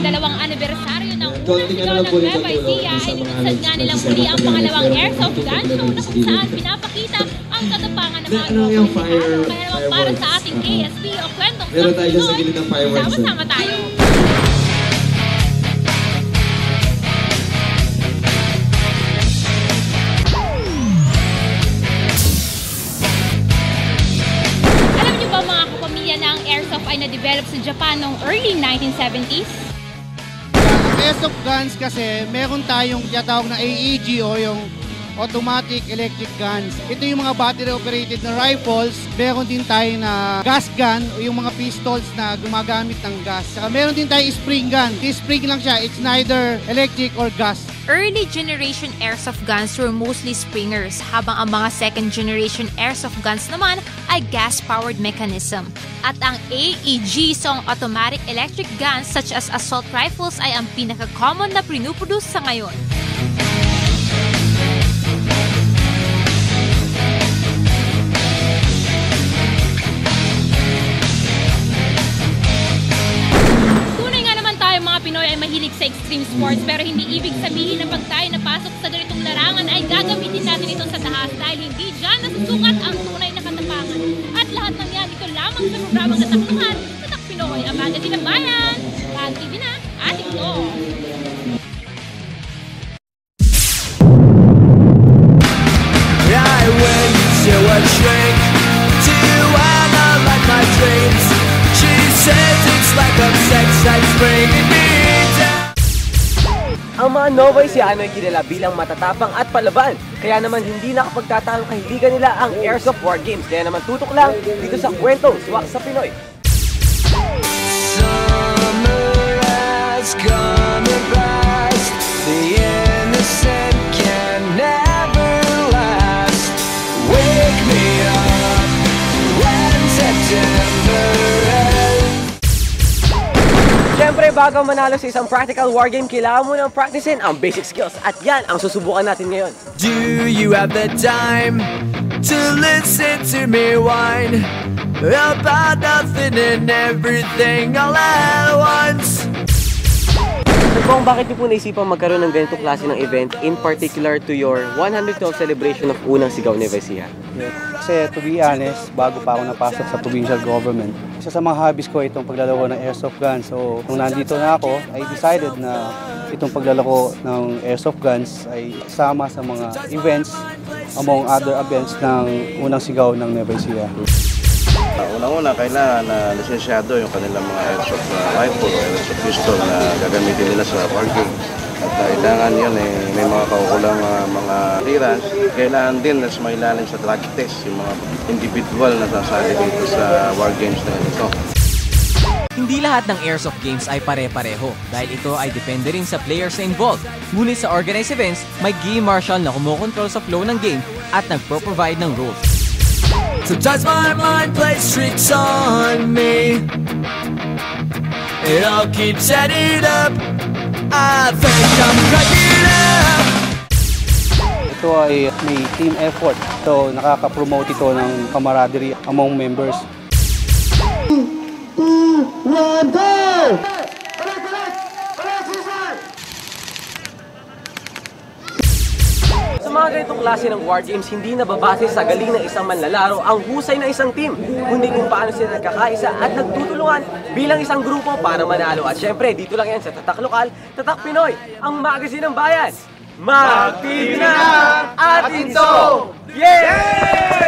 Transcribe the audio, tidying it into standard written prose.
ika-2 anibersaryo ng unang sigaw ng Nueva Ecija ay nilunsad nga nilang muli ang pangalawang Airsoft Gun Show na kung saan pinapakita ang katapangan ng mga tropa. Kaya naman para sa ating KSP o kwentong Pinoy, sama-sama tayo. Alam niyo ba mga kapamilya na ang Airsoft ay na-develop sa Japan noong early 1970s? Airsoft guns kasi meron tayong tinatawag na AEG o yung automatic electric guns. Ito yung mga battery operated na rifles. Meron din tayo na gas gun o yung mga pistols na gumagamit ng gas. Saka meron din tayo spring gun. Spring lang siya. It's neither electric or gas. Early generation airsoft guns were mostly springers, habang ang mga second generation airsoft guns naman ay gas-powered mechanism. At ang AEG, so ang automatic electric guns such as assault rifles, ay ang pinaka-common na pinuproduce sa ngayon. Pinoy ay mahilig sa extreme sports, pero hindi ibig sabihin na pag tayo napasok sa ganitong larangan ay gagamitin natin ito sa taas dahil hindi dyan nasusukat ang tunay na katapangan. At lahat ng yan ito lamang sa programang Tatakluhan, Tatak Pinoy, ang magazine ng bayan. Tahan TV na, ating to. I went to a shrink to analyze my dreams. She says it's like a sex that's bringing me down. Ang mga Nova Eciano ay kilala bilang matatapang at palaban. Kaya naman hindi nakapagtatalo kahiligan nila ang Airsoft War Games. Kaya naman tutok lang dito sa kwentong Swak sa Pinoy. Summer has come and passed. The innocent can never last. Wake me up when September ends. Siyempre, bago manalo sa isang practical war game, kailangan mo nang practicein ang basic skills. At yan ang susubukan natin ngayon. Do you have the time to listen to me whine about nothing and everything all at once? Kung bakit niyo po naisipang magkaroon ng ganitong klase ng event, in particular to your 112th celebration of Unang Sigaw Nueva Ecija? Kasi to be honest, bago pa ako napasok sa provincial government, isa sa mga hobbies ko itong paglalaro ng airsoft guns. So nung nandito na ako, I decided na itong paglalaro ng airsoft guns ay sama sa mga events among other events ng Unang Sigaw ng Nueva Ecija. Unang-una, kailangan na lisensyado yung kanilang mga airsoft rifle o airsoft pistol na gagamitin nila sa war game. At kailangan yun may mga kaukulang mga clearance. Kailangan din na mailalim sa drug test yung mga individual na sasali dito sa war games na ito. Hindi lahat ng airsoft games ay pare-pareho dahil ito ay depende rin sa players na involved. Ngunit sa organized events, may game marshal na kumokontrol sa flow ng game at nagpro-provide ng rules. Sometimes my mind plays tricks on me. It all keeps adding up. I think I'm cracking up. Ito ay may team effort. So nakaka-promote ito ng camaraderie among members. 2, 1, go! Sa mga ganitong klase ng war games, hindi nababase sa galing ng isang manlalaro ang husay ng isang team, kundi kung paano sila nagkakaisa at nagtutulungan bilang isang grupo para manalo. At syempre, dito lang yan sa Tatak Lokal, Tatak Pinoy, ang magazine ng bayan. Mag-TV na! Atin to! Yeah!